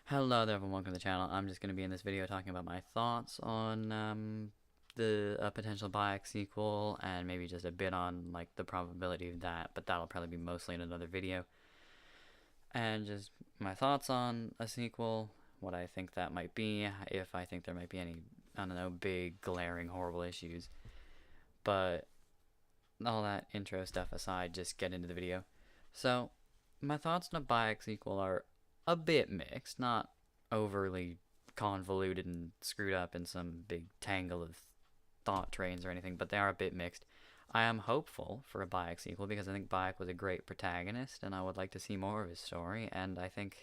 Hello there everyone, welcome to the channel. I'm just going to be in this video talking about my thoughts on the potential Bayek sequel, and maybe just a bit on like the probability of that, but that'll probably be mostly in another video. And just my thoughts on a sequel, what I think that might be, if I think there might be any, I don't know, big, glaring, horrible issues. But all that intro stuff aside, just get into the video. So, my thoughts on a Bayek sequel are a bit mixed, not overly convoluted and screwed up in some big tangle of thought trains or anything, but they are a bit mixed. I am hopeful for a Bayek sequel because I think Bayek was a great protagonist and I would like to see more of his story, and I think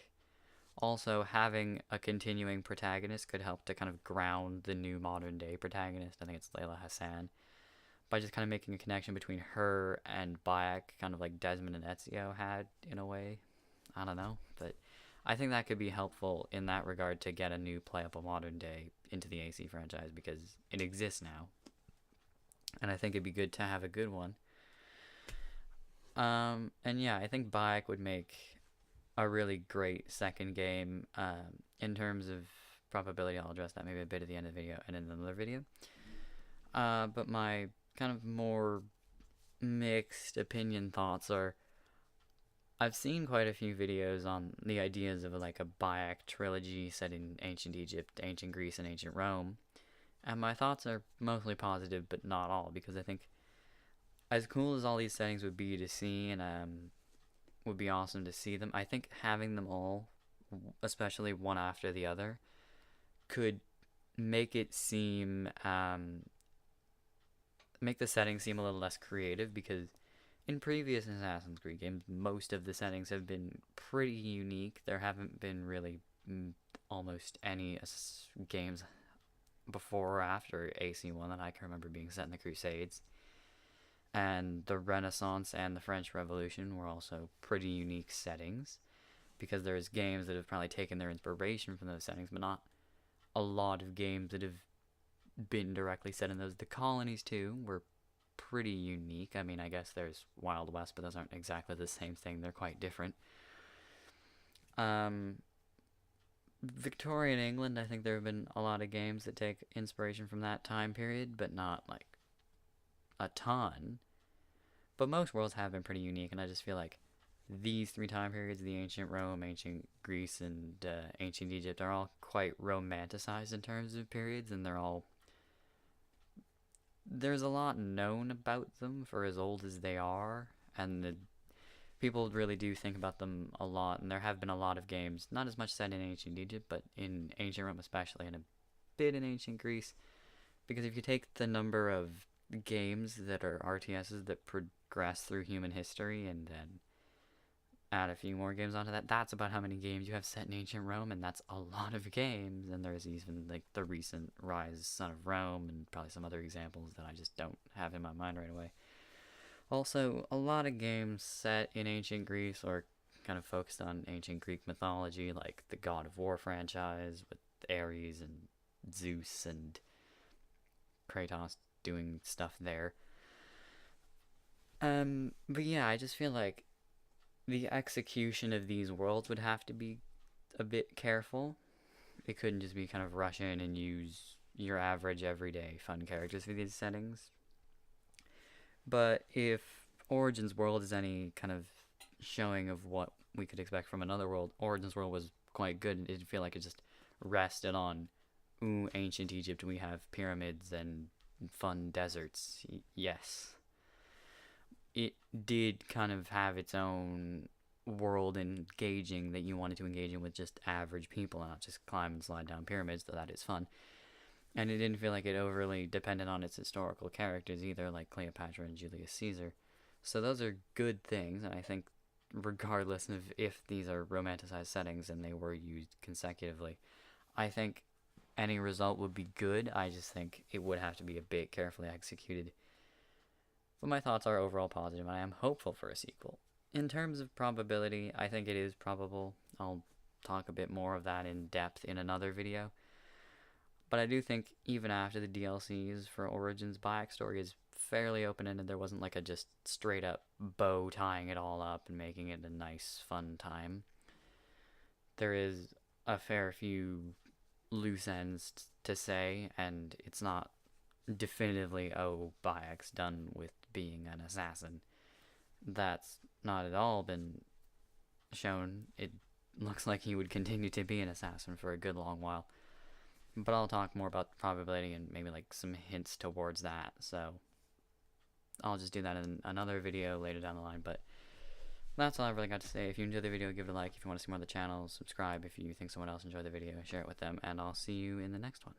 also having a continuing protagonist could help to kind of ground the new modern day protagonist. I think it's Layla Hassan, by just kind of making a connection between her and Bayek, kind of like Desmond and Ezio had in a way. I don't know, but I think that could be helpful in that regard to get a new playable modern day into the AC franchise because it exists now, and I think it'd be good to have a good one. And yeah, I think Bayek would make a really great second game. In terms of probability, I'll address that maybe a bit at the end of the video and in another video. But my kind of more mixed opinion thoughts are, I've seen quite a few videos on the ideas of like a Bayek trilogy set in ancient Egypt, ancient Greece, and ancient Rome, and my thoughts are mostly positive, but not all, because I think as cool as all these settings would be to see, and would be awesome to see them, I think having them all, especially one after the other, could make it seem make the settings seem a little less creative, because in previous Assassin's Creed games, most of the settings have been pretty unique. There haven't been really almost any games before or after AC1 that I can remember being set in the Crusades. And the Renaissance and the French Revolution were also pretty unique settings, because there's games that have probably taken their inspiration from those settings, but not a lot of games that have been directly set in those. The colonies, too, were pretty unique. I mean, I guess there's Wild West, but those aren't exactly the same thing. They're quite different. Victorian England, I think there have been a lot of games that take inspiration from that time period, but not like a ton. But most worlds have been pretty unique, and I just feel like these three time periods, the ancient Rome, ancient Greece, and ancient Egypt, are all quite romanticized in terms of periods, and there's a lot known about them for as old as they are, and people really do think about them a lot, and there have been a lot of games, not as much set in ancient Egypt, but in ancient Rome especially, and a bit in ancient Greece, because if you take the number of games that are RTSs that progress through human history and then add a few more games onto that, that's about how many games you have set in ancient Rome, and that's a lot of games. And there's even like the recent Rise Son of Rome and probably some other examples that I just don't have in my mind right away. Also, a lot of games set in ancient Greece or kind of focused on ancient Greek mythology, like the God of War franchise with Ares and Zeus and Kratos doing stuff there. But yeah, I just feel like the execution of these worlds would have to be a bit careful. It couldn't just be kind of rush in and use your average everyday fun characters for these settings. But if Origins World is any kind of showing of what we could expect from another world, Origins World was quite good. It didn't feel like it just rested on, ooh, ancient Egypt, we have pyramids and fun deserts. Yes. It did kind of have its own world engaging that you wanted to engage in with just average people, and not just climb and slide down pyramids, though that is fun. And it didn't feel like it overly depended on its historical characters either, like Cleopatra and Julius Caesar. So those are good things, and I think regardless of if these are romanticized settings and they were used consecutively, I think any result would be good. I just think it would have to be a bit carefully executed. But my thoughts are overall positive, and I am hopeful for a sequel. In terms of probability, I think it is probable. I'll talk a bit more of that in depth in another video. But I do think even after the DLCs for Origins, Bayek's story is fairly open-ended. There wasn't like a just straight-up bow tying it all up and making it a nice, fun time. There is a fair few loose ends to say, and it's not definitively, oh, Bayek's done with being an assassin. That's not at all been shown. It looks like he would continue to be an assassin for a good long while. But I'll talk more about the probability and maybe like some hints towards that. So I'll just do that in another video later down the line. But that's all I've really got to say. If you enjoyed the video, give it a like. If you want to see more of the channel, subscribe. If you think someone else enjoyed the video, share it with them. And I'll see you in the next one.